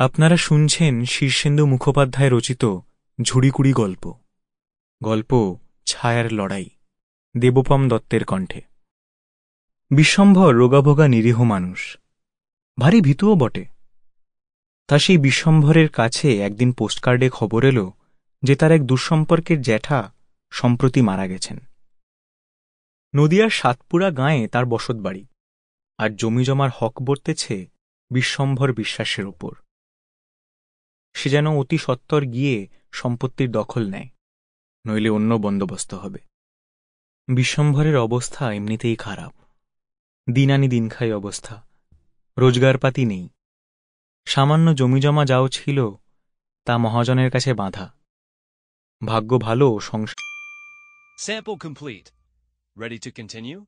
আপনারা শুনছেন শীর্ষেন্দু মুখোপাধ্যায় রচিত ঝুড়িকুড়ি গল্প। গল্প ছায়ার লড়াই, দেবপম দত্তের কণ্ঠে। বিশ্বম্ভর রোগাভোগা নিরীহ মানুষ, ভারী ভীতুও বটে। তা সেই বিশ্বম্ভরের কাছে একদিন পোস্টকার্ডে খবর এলো যে তার এক দুঃসম্পর্কের জ্যাঠা সম্প্রতি মারা গেছেন। নদিয়ার সাতপুরা গাঁয়ে তার বসতবাড়ি, আর জমিজমার হক বর্তেছে বিশ্বম্ভর বিশ্বাসের ওপর। সে যেন অতি সত্বর গিয়ে সম্পত্তির দখল নেয়, নইলে অন্য বন্দোবস্ত হবে। বিশ্বম্ভরের অবস্থা এমনিতেই খারাপ, দিন আনি দিন খাই অবস্থা, রোজগারপাতি নেই। সামান্য জমিজমা যাও ছিল তা মহাজনের কাছে বাঁধা। ভাগ্য ভালো সংসার। Sample complete. Ready to continue?